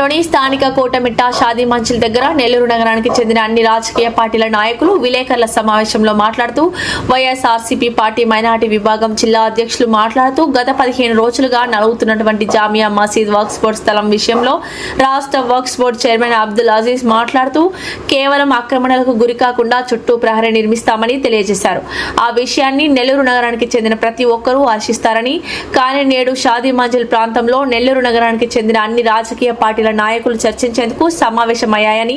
పట్టణంలోని స్థానిక కోటమిట్ట షాదీ మంచిల్ దగ్గర నెల్లూరు నగరానికి చెందిన అన్ని రాజకీయ పార్టీల నాయకులు విలేకరుల సమావేశంలో మాట్లాడుతూ వైఎస్ఆర్సీపీ పార్టీ మైనారిటీ విభాగం జిల్లా అధ్యక్షులు మాట్లాడుతూ గత 15 రోజులుగా నలుగుతున్నటువంటి జామియా మసీద్ వక్ఫ్ బోర్డు స్థలం విషయంలో రాష్ట్ర వక్ఫ్ బోర్డు చైర్మన్ అబ్దుల్ అజీజ్ మాట్లాడుతూ కేవలం ఆక్రమణలకు గురికాకుండా చుట్టూ ప్రహరీ నిర్మిస్తామని తెలియజేశారు. ఆ విషయాన్ని నెల్లూరు నగరానికి చెందిన ప్రతి ఒక్కరూ ఆశిస్తారని, కానీ నేడు షాదీ మంజిల్ ప్రాంతంలో నెల్లూరు నగరానికి చెందిన అన్ని రాజకీయ పార్టీల నాయకులు చర్చించేందుకు సమావేశమయ్యాయని,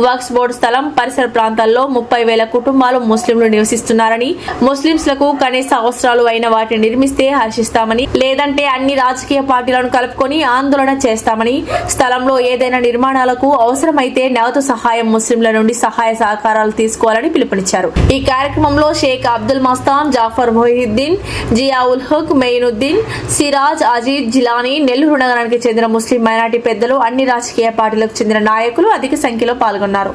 వక్ఫ్ బోర్డు స్థలం పరిసర ప్రాంతాల్లో 30,000 కుటుంబాలు ముస్లింలు నివసిస్తున్నారని, ముస్లింలకు కనీస అవసరాలు అయిన వాటిని నిర్మిస్తే హర్షిస్తామని, లేదంటే అన్ని రాజకీయ పార్టీలను కలుపుకొని ఆందోళన చేస్తామని, స్థలంలో ఏదైనా నిర్మాణాలకు అవసరమైతే నగదు సహాయం ముస్లింల నుండి సహాయ సహకారాలు తీసుకోవాలని పిలుపునిచ్చారు. ఈ కార్యక్రమంలో షేక్ అబ్దుల్ మస్తాన్, జాఫర్ మొహిద్దీన్, జియాఉల్ హక్, మెయినుద్దీన్, సిరాజ్, అజీజ్, జిలానీ, నెల్లూరు నగరానికి చెందిన ముస్లిం మైనారిటీ పెద్దలు, అన్ని రాజకీయ పార్టీలకు చెందిన నాయకులు అధిక సంఖ్యలో పాల్గొన్నారు.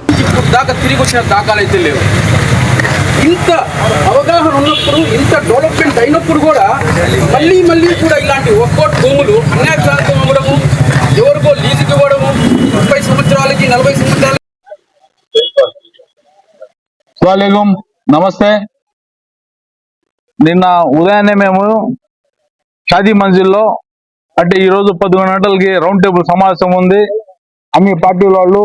ఇంత అవగాహన ఉన్నప్పుడు, ఇంత డెవలప్మెంట్ అయినప్పుడు కూడా మళ్ళీ కూడా ఇలాంటి ఒక్కోటి భూములు అన్యాయశాతం అవ్వడము, ఎవరికో లీజుకి ఇవ్వడము, 30 సంవత్సరాలకి 40 సంవత్సరాలకి. వాలేకుం నమస్తే. నిన్న ఉదయాన్నే మేము షాదీ మంజిల్లో అంటే ఈరోజు 11 గంటలకి రౌండ్ టేబుల్ సమావేశం ఉంది. అన్ని పార్టీల వాళ్ళు,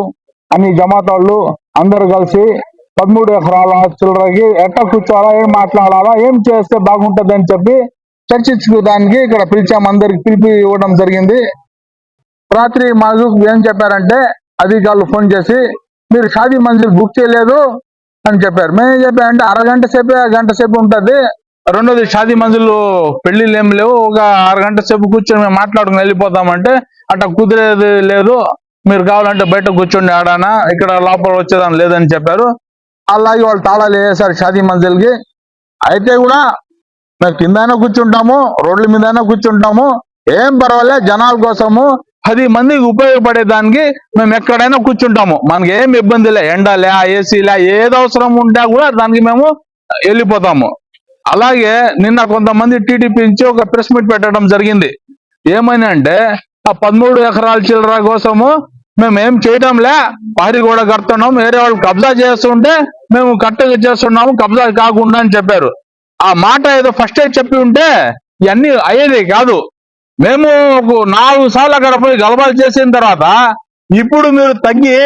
అన్ని జమాత్ వాళ్ళు అందరూ కలిసి 13 ఎకరాల చిల్లరకి ఎట్లా కూర్చోవాలా, ఏం మాట్లాడాలా, ఏం చేస్తే బాగుంటుంది అని చెప్పి చర్చించుకోవడానికి ఇక్కడ పిలిచాము. అందరికి పిలిపి ఇవ్వడం జరిగింది. రాత్రి మాకు ఏం చెప్పారంటే అధికారులు ఫోన్ చేసి మీరు షాదీ మంజిల్ బుక్ చేయలేదు అని చెప్పారు. మేము చెప్పామంటే అరగంట సేపే, గంట సేపు ఉంటుంది. రెండోది షాదీ మంజిల్ పెళ్లిళ్ళు ఏం లేవు, ఒక అరగంట సేపు కూర్చొని మేము మాట్లాడుకుని వెళ్ళిపోతామంటే అట్లా కుదిరేది లేదు, మీరు కావాలంటే బయట కూర్చోండి ఆడానా, ఇక్కడ లోపల వచ్చేదాన్ని లేదని చెప్పారు. అలాగే వాళ్ళు తాళాలు వేసారు షాదీ మంజిల్కి. అయితే కూడా మేము కిందైనా కూర్చుంటాము, రోడ్ల మీదైనా కూర్చుంటాము, ఏం పర్వాలే, జనాల కోసము 10 మందికి ఉపయోగపడేదానికి మేము ఎక్కడైనా కూర్చుంటాము. మనకి ఏం ఇబ్బంది లే, ఎండలే, ఏసీలే, ఏది అవసరం ఉంటే కూడా దానికి మేము వెళ్ళిపోతాము. అలాగే నిన్న కొంతమంది టీడీపీ నుంచి ఒక ప్రెస్ మీట్ పెట్టడం జరిగింది. ఏమని అంటే ఆ 13 ఎకరాల చిల్లర కోసము మేము ఏం చేయడంలే, పారి కూడా కడుతున్నాం, వేరే వాళ్ళు కబ్జా చేస్తుంటే మేము కట్టగా చేస్తున్నాము, కబ్జా కాకుండా అని చెప్పారు. ఆ మాట ఏదో ఫస్ట్ చెప్పి ఉంటే ఇవన్నీ అయ్యేది కాదు. మేము 4 సార్లు అక్కడ పోయి గలబాలు చేసిన తర్వాత ఇప్పుడు మీరు తగ్గి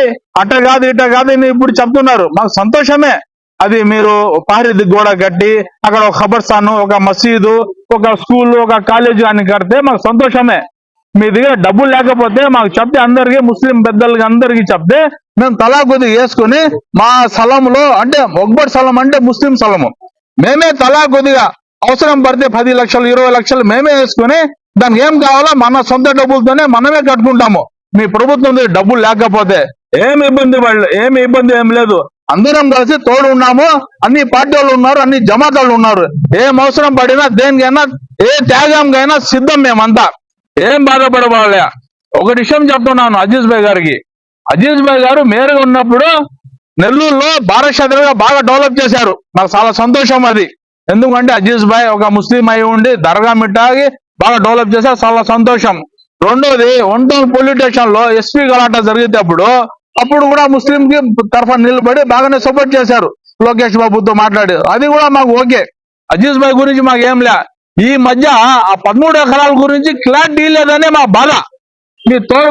అట్ట కాదు ఇట్ట కాదు ఇప్పుడు చెప్తున్నారు. మాకు సంతోషమే. అది మీరు పారిది గోడ కట్టి అక్కడ ఒక ఖబర్స్థాను, ఒక మసీదు, ఒక స్కూల్, ఒక కాలేజీ అని కడితే మాకు సంతోషమే. మీ దగ్గర డబ్బులు లేకపోతే మాకు చెప్తే, అందరికీ ముస్లిం పెద్దలకి అందరికీ చెప్తే మేము తలా కొద్దిగా వేసుకుని మా స్థలంలో, అంటే ఒక్కబడి స్థలం అంటే ముస్లిం స్థలము, మేమే తలా కొద్దిగా అవసరం పడితే 10 లక్షలు 20 లక్షలు మేమే వేసుకుని దానికి ఏం కావాలో మన సొంత డబ్బులతోనే మనమే కట్టుకుంటాము. మీ ప్రభుత్వం డబ్బులు లేకపోతే ఏమి ఇబ్బంది ఏం లేదు. అందరం కలిసి తోడు ఉన్నాము. అన్ని పార్టీ వాళ్ళు ఉన్నారు, అన్ని జమాత్ వాళ్ళు ఉన్నారు. ఏం అవసరం పడినా, దేనికైనా, ఏ త్యాగంకైనా సిద్ధం. మేమంతా ఏం బాధపడవాలే. ఒక విషయం చెప్తున్నాను అజీజ్ భాయ్ గారికి. అజీజ్ భాయ్ గారు మేయర్గా ఉన్నప్పుడు నెల్లూరులో భారత్ బాగా డెవలప్ చేశారు. నాకు చాలా సంతోషం అది. ఎందుకంటే అజీజ్ భాయ్ ఒక ముస్లిం అయి ఉండి దర్గా మిఠాకి బాగా డెవలప్ చేశారు, చాలా సంతోషం. రెండోది, ఒంటోల్ పోలీస్ స్టేషన్ లో ఎస్పీ గలాట జరిగేటప్పుడు అప్పుడు కూడా ముస్లిం కి తరఫున నిలబడి బాగానే సపోర్ట్ చేశారు, లోకేష్ బాబుతో మాట్లాడి. అది కూడా మాకు ఓకే. అజీజ్ భాయ్ గురించి మాకు ఏం లే. ఈ మధ్య ఆ 13 ఎకరాల గురించి క్లారిటీ లేదనే మా బాధ.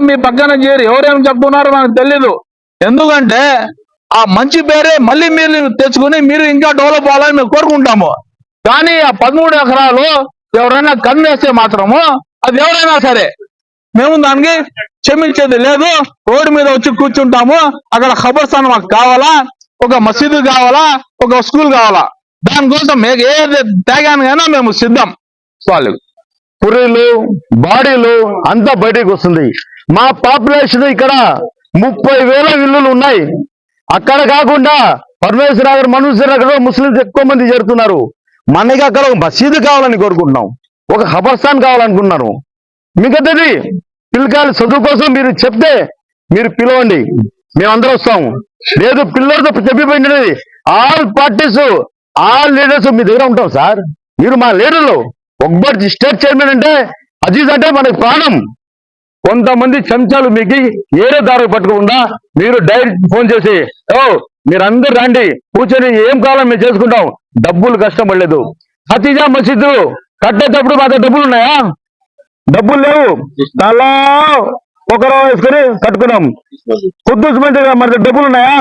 మీ పక్కన చేరి ఎవరేం చెప్తున్నారో మనకు తెలీదు. ఎందుకంటే ఆ మంచి పేరే మళ్ళీ మీరు తెచ్చుకుని మీరు ఇంకా డెవలప్ అవ్వాలని మేము కోరుకుంటాము. కానీ ఆ 13 ఎకరాలు ఎవరైనా కన్నేస్తే మాత్రము, అది ఎవరైనా సరే మేము దానికి క్షమించేది లేదు. రోడ్డు మీద వచ్చి కూర్చుంటాము. అక్కడ ఖబర్స్థానం మాకు కావాలా, ఒక మసీదు కావాలా, ఒక స్కూల్ కావాలా, దానికోసం ఏ త్యాగానికైనా మేము సిద్ధం. పురీలు, బాడీలు అంతా బయటకు వస్తుంది. మా పాపులేషన్ ఇక్కడ 30,000 ఇల్లులు ఉన్నాయి. అక్కడ కాకుండా పరమేశ్వర నగర్, మనూర్ నగర్ ముస్లింస్ ఎక్కువ మంది చేరుతున్నారు. మనకి అక్కడ ఒక మసీదు కావాలని కోరుకుంటున్నాం, ఒక ఖబర్స్థాన్ కావాలనుకుంటున్నాను. మిగతాది పిల్లకాయల చదువు కోసం మీరు చెప్తే మీరు పిలవండి, మేమందరం వస్తాము. లేదు పిల్లలతో చెప్పిపోయినది ఆల్ పార్టీస్, ఆల్ లీడర్స్ మీ దగ్గర ఉంటాం సార్. మీరు మా లీడర్లు. ఒక్కటి స్టేట్ చైర్మన్ అంటే అజీజ్ అంటే మనకి ప్రాణం. కొంతమంది చెంచాలు మీకు ఏరే దారి పట్టుకోకుండా మీరు డైరెక్ట్ ఫోన్ చేసి మీరందరూ రండి కూర్చొని ఏం కావాలో మేము చేసుకుంటాం, డబ్బులు కష్టం పడలేదు. ఖతీజా మసీదు కట్టేటప్పుడు మా దగ్గర డబ్బులు ఉన్నాయా? డబ్బులు లేవు. తలా ఒకరో వేసుకొని కట్టుకున్నాం. ఖుద్దూస్ మంది మన దగ్గర డబ్బులు ఉన్నాయా?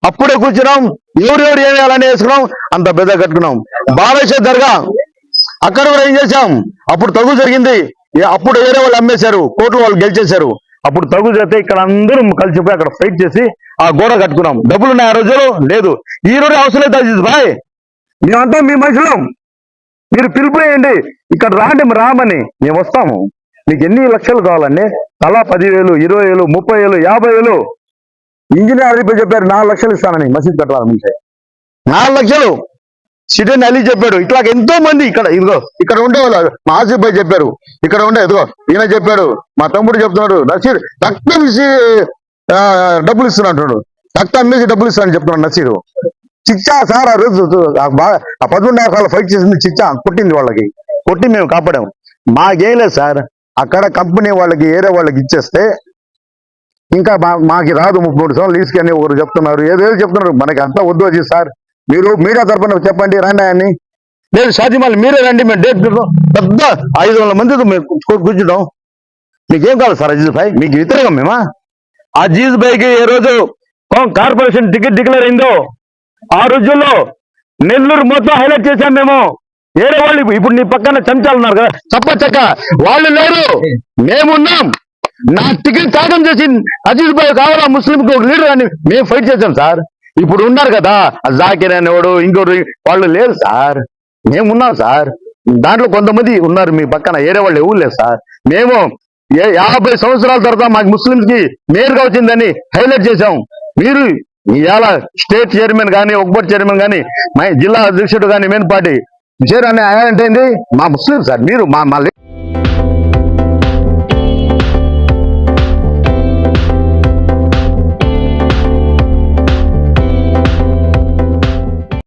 అప్పుడే కూర్చున్నాం. ఎవరెవరు ఏం వేయాలని వేసుకున్నాం, అంత పెద్ద కట్టుకున్నాం. బాలేశ్వర్ దర్గా అక్కడ కూడా ఏం చేశాం, అప్పుడు తగు జరిగింది. అప్పుడు వేరే వాళ్ళు అమ్మేశారు, కోర్టులో వాళ్ళు గెలిచేశారు. అప్పుడు తగు చేస్తే ఇక్కడ అందరూ కలిసిపోయి అక్కడ ఫైట్ చేసి ఆ గోడ కట్టుకున్నాం. డబ్బులు ఉన్నాయి ఆ రోజులో? లేదు. ఈ రోజు అవసరం లేదు అజీజ్ భాయ్, మేమంతా మీ మనుషులం, మీరు పిలుపుయండి, ఇక్కడ రామని మేము వస్తాము. మీకు ఎన్ని లక్షలు కావాలండి? తలా 10,000, 20,000, 30,000, 50,000. ఇంజనీర్ అడిగిపోయి చెప్పారు 4 లక్షలు ఇస్తానని మసీద్ కట్టాలంటే. 4 లక్షలు సిడెన్ అలీ చెప్పాడు. ఇట్లా ఎంతో మంది ఇక్కడ ఉండేవాళ్ళు. మా ఆసిఫ్ భాయ్ చెప్పారు, ఇక్కడ ఉండే ఈయన చెప్పాడు, మా తమ్ముడు చెప్తున్నాడు, నసీర్ రక్తం ఇచ్చి డబ్బులు ఇస్తున్నాడు, రక్తం అమ్మేసి డబ్బులు ఇస్తానని చెప్తున్నాడు నసీరు. చిచ్చా సార్ ఆ రోజు ఆ 11 సార్లు ఫైట్ చేసింది చిచ్చా కొట్టింది, వాళ్ళకి కొట్టి మేము కాపాడాము. మాకేం లేదు సార్, అక్కడ కంపెనీ వాళ్ళకి ఏరే వాళ్ళకి ఇచ్చేస్తే ఇంకా మాకి రాదు. 33 సంవత్సరాలు తీసుకొని ఒకరు చెప్తున్నారు, ఏదేదో చెప్తున్నారు. మనకి అంతా వద్దు అది సార్, మీరు మీడియా తరఫున చెప్పండి రండి అని. లేదు షాజీమాల్ మీరే రండి, మేము డేట్ పెడతాం, పెద్ద 500 మందితో మేము కూర్చుంటాం. మీకేం కావాలి సార్ అజీజ్ భాయ్? మీకు వ్యతిరేకం మేమా? అజీజ్ భాయ్కి ఏ రోజు కార్పొరేషన్ టికెట్ డిక్లేర్ అయిందో ఆ రోజుల్లో నెల్లూరు మొత్తం హైలైట్ చేశాం మేము. వేరే వాళ్ళు ఇప్పుడు నీ పక్కన చెంచాలు ఉన్నారు కదా చక్క వాళ్ళు లేరు, మేమున్నాం. నా టికెట్ త్యాగం చేసి అజీజ్ భాయ్ కావాలా ముస్లింకి ఒక లీడర్ అని మేము ఫైట్ చేశాం సార్. ఇప్పుడు ఉన్నారు కదా జాకిర్ అనేవాడు ఇంకోరు, వాళ్ళు లేరు సార్, మేమున్నాం సార్. దాంట్లో కొంతమంది ఉన్నారు మీ పక్కన, వేరే వాళ్ళు ఎవరు లేదు సార్. మేము 50 సంవత్సరాల తర్వాత మాకు ముస్లింస్ కి మేయర్గా వచ్చిందని హైలైట్ చేశాం. మీరు ఇవాళ స్టేట్ చైర్మన్ కానీ, ఒక్బోర్డ్ చైర్మన్ కానీ, జిల్లా అధ్యక్షుడు కానీ, మెయిన్ పార్టీ చేరని అంటే మా ముస్లిం సార్. మీరు మా